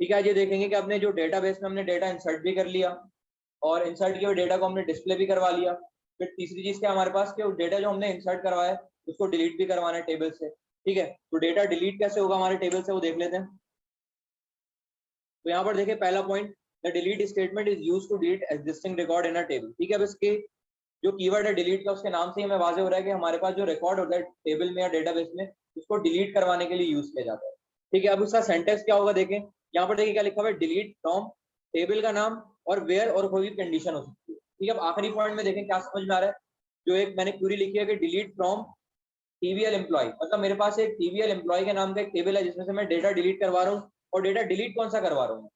ठीक है, ये देखेंगे कि अपने जो डेटाबेस में हमने डेटा इंसर्ट भी कर लिया और इंसर्ट किए हुए डेटा को हमने डिस्प्ले भी करवा लिया। फिर तीसरी चीज क्या हमारे पास, कि डेटा जो हमने इंसर्ट करवाया है उसको डिलीट भी करवाना है टेबल से। ठीक है, तो डेटा डिलीट कैसे होगा हमारे टेबल से वो देख लेते हैं। तो यहाँ पर देखिए पहला point, the delete statement is used to delete existing record in a table. ठीक है, अब इसके जो कीवर्ड है डिलीट का, उसके नाम से ही हमें वाज़ेह हो रहा है कि हमारे पास जो रिकॉर्ड होता है टेबल में या डेटाबेस में, उसको डिलीट करवाने के लिए यूज किया जाता है। ठीक है, अब उसका सेंटेंस क्या होगा देखें, यहाँ पर देखिए क्या लिखा हुआ है, डिलीट फ्रॉम टेबल का नाम और वेयर और कोई भी कंडीशन हो सकती है। ठीक है, अब आखिरी पॉइंट में देखें क्या समझ में आ रहा है, जो एक मैंने क्वेरी लिखी है कि डिलीट फ्रॉम टीवीएल एम्प्लॉय, मतलब मेरे पास एक टीवीएल एम्प्लॉय के नाम का एक टेबल है जिसमें से मैं डेटा डिलीट करवा रहा हूँ। और डेटा डिलीट कौन सा करवा रहा हूँ,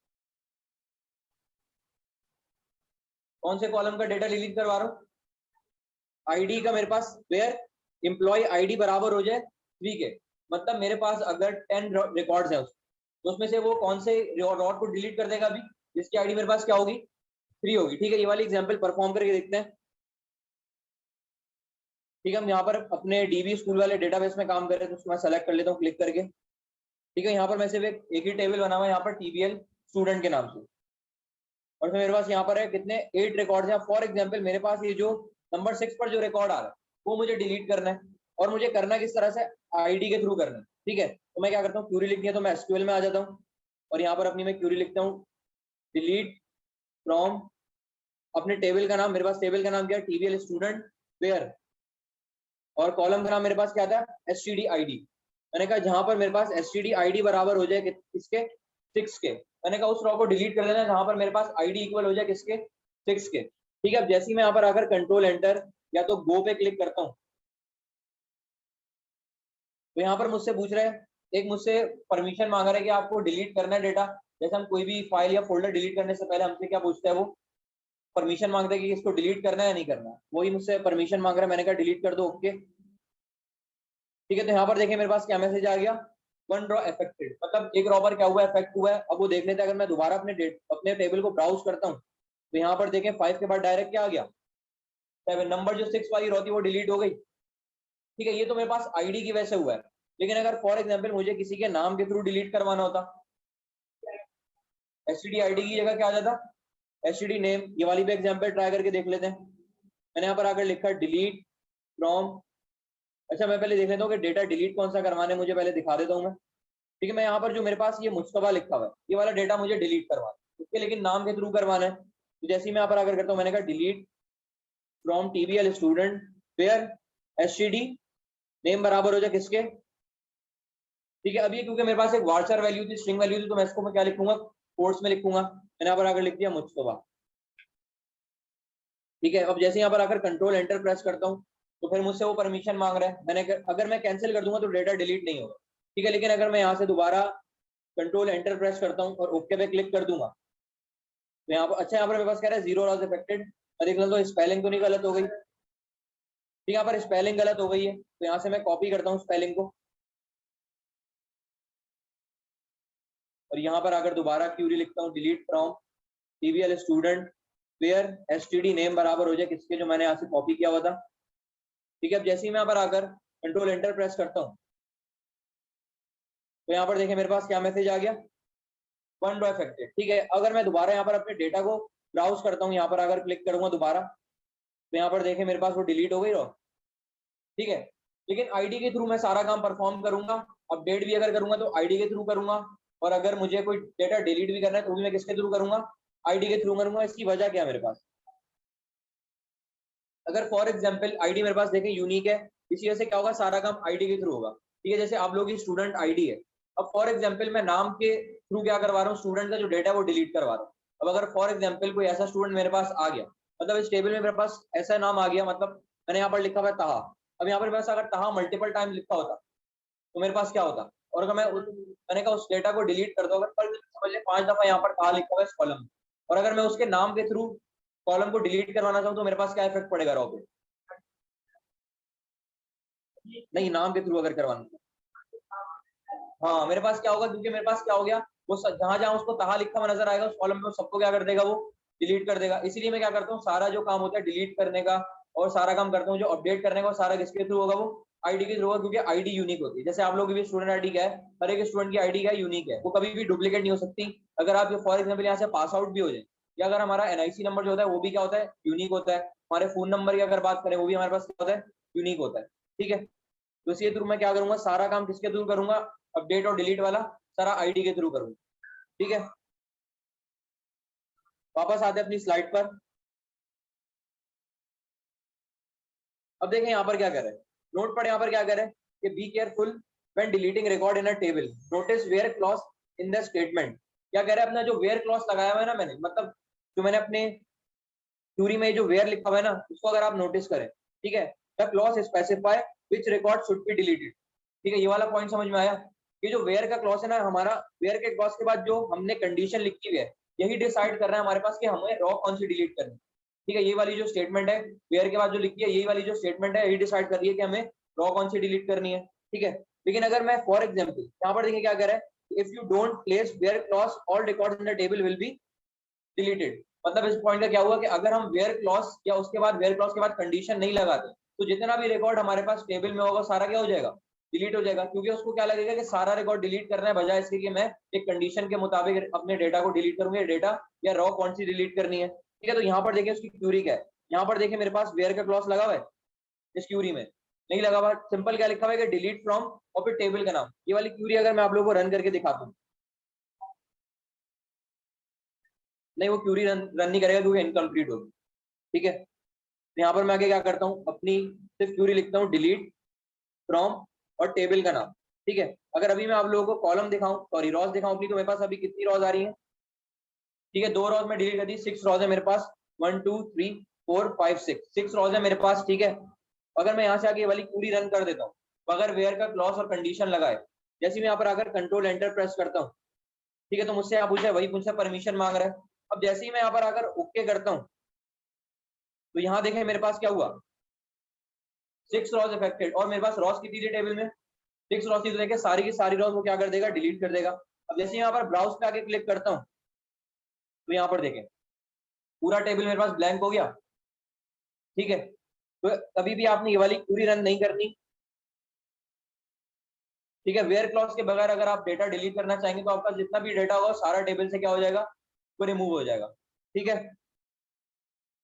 कौन से कॉलम का डेटा डिलीट करवा रहा हूँ, आईडी का। मेरे पास वेयर एम्प्लॉय आईडी बराबर हो जाए 3 के, मतलब मेरे पास अगर 10 रिकॉर्ड्स हैं तो उसमें से वो कौन से रिकॉर्ड को डिलीट कर देगा अभी, जिसकी आईडी मेरे पास क्या होगी, 3 होगी। ठीक है, ये वाली एग्जांपल परफॉर्म करके देखते हैं। ठीक है, हम यहाँ पर अपने डीबी स्कूल वाले डेटाबेस में काम कर रहे हैं, तो उसको मैं सेलेक्ट कर लेता हूँ क्लिक करके। ठीक है, यहाँ पर मैं सिर्फ एक ही टेबल बना हुआ है यहाँ पर टीबीएल स्टूडेंट के नाम से, और फिर मेरे पास यहाँ पर है कितने 8 रिकॉर्ड हैं। फॉर एग्जाम्पल मेरे पास ये जो नंबर 6 पर जो रिकॉर्ड आ रहा है वो मुझे डिलीट करना है, और मुझे करना किस तरह से, आईडी के थ्रू करना है। ठीक है, तो मैं क्या करता हूँ, क्यूरी लिखनी है तो मैं एसक्यूएल में आ जाता हूँ और यहाँ पर अपनी मैं क्यूरी लिखता हूँ, डिलीट फ्रॉम अपने टेबल का नाम, मेरे पास टेबल का नाम क्या है, टीबीएल स्टूडेंट वेयर, और कॉलम का नाम मेरे पास क्या था, एसटीडी आईडी। मैंने कहा जहां पर मेरे पास एसटीडी आईडी बराबर हो जाए किसके, 6 के, मैंने कहा उस रॉ को डिलीट कर देना जहां पर मेरे पास आईडी इक्वल हो जाए किसके, 6 के। ठीक है, अब जैसे ही मैं यहाँ पर आकर कंट्रोल एंटर या तो गो पे क्लिक करता हूँ, तो यहाँ पर मुझसे पूछ रहा है, एक मुझसे परमिशन मांग रहा है कि आपको डिलीट करना है डेटा। जैसे हम कोई भी फाइल या फोल्डर डिलीट करने से पहले हमसे क्या पूछता है, वो परमिशन मांगता है कि इसको डिलीट करना है या नहीं करना। वही मुझसे परमिशन मांग रहा है, मैंने कहा डिलीट कर दो, ओके। ठीक है, तो यहाँ पर देखिए मेरे पास क्या मैसेज आ गया, 1 रॉ अफेक्टेड, मतलब एक रॉ पर क्या हुआ है, अफेक्ट हुआ है। अब वो देख लेते हैं, अगर मैं दोबारा अपने टेबल को ब्राउज करता हूँ तो यहाँ पर देखें 5 के बाद डायरेक्ट क्या आ गया, 7। नंबर जो 6 वाली रॉ थी वो डिलीट हो गई। ठीक है, ये तो मेरे पास आईडी की वजह से हुआ है, लेकिन अगर फॉर एग्जाम्पल मुझे किसी के नाम के थ्रू डिलीट करवाना होता, एसटीडी आईडी की जगह क्या आ जाता, एसटीडी नेम। ये वाली भी एग्जाम्पल ट्राई करके देख लेते हैं। मैंने यहाँ पर आकर लिखा डिलीट फ्रॉम, अच्छा मैं पहले देख लेता हूँ कि डेटा डिलीट कौन सा करवाना है, मुझे पहले दिखा देता हूँ मैं। ठीक है, मैं यहाँ पर जो मेरे पास ये मुस्तफा लिखा हुआ है, ये वाला डेटा मुझे डिलीट करवाना है, उसके लेकिन नाम के थ्रू करवाना है। तो जैसे ही मैं यहाँ पर आकर करता हूँ, मैंने कहा delete from TBL student where STD name बराबर हो जाए किसके। ठीक है, अभी क्योंकि मेरे पास एक वार्चर वैल्यू थी, स्ट्रिंग वैल्यू थी, तो मैं इसको मैं क्या लिखूंगा, कोट्स में लिखूंगा। मैंने यहाँ पर आकर लिख दिया मुस्तफा। ठीक है, अब जैसे यहाँ पर आकर कंट्रोल एंटर प्रेस करता हूँ तो फिर मुझसे वो परमिशन मांग रहा है। मैंने अगर मैं कैंसिल कर दूंगा तो डेटा डिलीट नहीं होगा। ठीक है, लेकिन अगर मैं यहाँ से दोबारा कंट्रोल एंटर प्रेस करता हूँ और ओके पे क्लिक कर दूंगा तो यहाँ पर, अच्छा यहाँ पर मेरे पास कह रहा है 0 रॉज अफेक्टेड। मैं देख लेता हूँ स्पेलिंग तो नहीं गलत हो गई। ठीक है, यहाँ पर स्पेलिंग गलत हो गई है, तो यहाँ से मैं कॉपी करता हूँ स्पेलिंग को और यहाँ पर आकर दोबारा क्यूरी लिखता हूँ, delete from TBL student where STD name बराबर हो जाए किसके, जो मैंने यहाँ से कॉपी किया हुआ था। ठीक है, अब जैसे ही मैं यहाँ पर आकर कंट्रोल एंटर प्रेस करता हूँ तो यहाँ पर देखिए मेरे पास क्या मैसेज आ गया, 1 रॉ अफेक्टेड। ठीक है, अगर मैं दोबारा यहाँ पर अपने डेटा को ब्राउज करता हूँ, यहाँ पर अगर क्लिक करूंगा दोबारा तो यहाँ पर देखिए मेरे पास वो डिलीट हो गई रॉ। ठीक है, लेकिन आईडी के थ्रू मैं सारा काम परफॉर्म करूंगा, अपडेट भी अगर करूंगा तो आईडी के थ्रू करूंगा, और अगर मुझे कोई डेटा डिलीट भी करना है तो भी मैं किसके थ्रू करूंगा, आईडी के थ्रू करूंगा। इसकी वजह क्या है, मेरे पास अगर फॉर एग्जाम्पल आईडी मेरे पास देखें यूनिक है, इसी वजह से क्या होगा, सारा काम आईडी के थ्रू होगा। ठीक है, जैसे आप लोग की स्टूडेंट आईडी है, अब फॉर एग्जाम्पल मैं नाम के थ्रू क्या करवा रहा हूँ, स्टूडेंट का जो डेटा है वो डिलीट करवा रहा हूँ। अब अगर फॉर एग्जाम्पल कोई ऐसा स्टूडेंट मेरे पास आ गया, मतलब इस टेबल में मेरे पास ऐसा नाम आ गया, मतलब मैंने यहाँ पर लिखा हुआ है ताहा। अब यहाँ पर मेरे पास अगर ताहा मल्टीपल टाइम लिखा होता तो मेरे पास क्या होता, और अगर मैंने कहा उस डेटा को डिलीट कर दो, अगर पर समझ 5 दफा यहाँ पर ताहा लिखा हुआ है इस कॉलम में, और अगर मैं उसके नाम के थ्रू कॉलम को डिलीट करवाना चाहूँ तो मेरे पास क्या इफेक्ट पड़ेगा रॉ पे, नहीं नाम के थ्रू अगर करवाना, हाँ मेरे पास क्या होगा, क्योंकि मेरे पास क्या हो गया, वो जहां जहां उसको ताहा लिखा हुआ नजर आएगा उस कॉलम में सबको क्या कर देगा, वो डिलीट कर देगा। इसीलिए मैं क्या करता हूँ, सारा जो काम होता है डिलीट करने का और सारा काम करता हूँ, जो अपडेट करने का सारा किसके थ्रू होगा, वो आईडी के थ्रू होगा, क्योंकि आईडी यूनिक होती है। जैसे आप लोग भी स्टूडेंट आईडी क्या है, हर एक स्टूडेंट की आईडी क्या है, यूनिक है, वो कभी भी डुप्लीकेट नहीं हो सकती। अगर आप फॉर एग्जाम्पल यहाँ से पास आउट भी हो जाए, या अगर हमारा एनआईसी नंबर जो होता है वो भी क्या होता है, यूनिक होता है। हमारे फोन नंबर की अगर बात करें, वो भी हमारे पास क्या होता है, यूनिक होता है। ठीक है, तो इसी थ्रू मैं क्या करूंगा, सारा काम किसके थ्रू करूंगा, अपडेट और डिलीट वाला सारा आईडी के थ्रू करूंगा। ठीक है, वापस आते हैं अपनी स्लाइड पर। अब देखें यहाँ पर क्या कर रहे हैं, नोट पर यहाँ पर क्या कर रहे हैं कि be careful when deleting record in a table, notice where clause in the statement. क्या कह रहा है, अपना जो वेयर क्लॉज लगाया हुआ है ना मैंने, मतलब जो मैंने अपने क्यूरी में जो वेयर लिखा हुआ है ना, उसको अगर आप नोटिस करें, ठीक है, the clause specify which record should be deleted. ठीक है, ये वाला पॉइंट समझ में आया। ये जो वेयर का क्लॉज है ना, हमारा वेयर के क्लॉज के बाद जो हमने कंडीशन लिखी हुई है, यही डिसाइड कर रहा है हमारे पास कि हमें रॉ कौन सी डिलीट करनी है। ठीक है, ये वाली जो स्टेटमेंट है वेयर के बाद जो लिखी है, यही वाली जो स्टेटमेंट है, यही डिसाइड कर रही है कि हमें रॉ कौन सी डिलीट करनी है। ठीक है, लेकिन अगर मैं फॉर एग्जाम्पल यहाँ पर देखिए क्या कह रहा है, if you don't place where clause all records in the table will be deleted. मतलब इस पॉइंट का क्या हुआ कि अगर हम वेयर क्लॉज या उसके बाद वेयर क्लॉज के बाद कंडीशन नहीं लगाते, तो जितना भी रिकॉर्ड हमारे पास टेबल में होगा सारा क्या हो जाएगा, डिलीट हो जाएगा। क्योंकि उसको क्या लगेगा कि सारा रिकॉर्ड डिलीट करना है, बजाय इसके कि मैं एक कंडीशन के मुताबिक अपने डेटा को डिलीट करूंगा, डेटा या रॉ कौन सी डिलीट करनी है। ठीक है, तो यहाँ पर देखिए उसकी क्यूरी क्या है, यहाँ पर देखिए मेरे पास वेयर का क्लॉज लगा हुआ है, इस क्यूरी में नहीं लगा हुआ, सिंपल क्या लिखा हुआ है कि डिलीट फ्रॉम और फिर टेबल का नाम। ये वाली क्यूरी अगर मैं आप लोगों को रन करके दिखाता हूँ, नहीं वो क्यूरी रन नहीं करेगा क्योंकि इनकम्प्लीट होगी। ठीक है, तो यहाँ पर मैं आगे क्या करता हूँ, अपनी सिर्फ क्यूरी लिखता हूँ, डिलीट फ्रॉम और टेबल का नाम। ठीक है, अगर अभी मैं आप लोगों को कॉलम दिखाऊं, सॉरी रॉज दिखाऊं अपनी, तो मेरे पास अभी कितनी रॉज आ रही है, ठीक है, 2 रॉज में डिलीट कर दी, 6 रॉज है मेरे पास, 1 2 3 4 5 6 रॉज है मेरे पास। ठीक है, अगर मैं यहाँ से आगे ये वाली क्यूरी रन कर देता हूँ, तो अगर वेयर का क्लॉज और कंडीशन लगाए, जैसे मैं यहाँ पर अगर कंट्रोल एंटर प्रेस करता हूँ, ठीक है, तो मुझसे यहाँ पूछे, वही मुझसे परमिशन मांग रहा है। अब जैसे ही मैं यहाँ पर अगर ओके करता हूँ, तो यहाँ देखें मेरे पास क्या हुआ, 6 रॉज इफेक्टेड, और मेरे पास रॉज कितनी थी टेबल में, 6 रॉज थी, तो देखिए सारी की सारी रॉज वो क्या कर देगा, डिलीट कर देगा। अब जैसे यहाँ पर ब्राउज पे आके क्लिक करता हूँ, तो यहाँ पर देखें पूरा टेबल मेरे पास ब्लैंक हो गया। ठीक है, तो कभी भी आपने ये वाली क्यूरी रन नहीं करनी। ठीक है, वेयर क्लॉज के बगैर अगर आप डेटा डिलीट करना चाहेंगे, तो आपका जितना भी डेटा होगा सारा टेबल से क्या हो जाएगा, वो रिमूव हो जाएगा। ठीक है,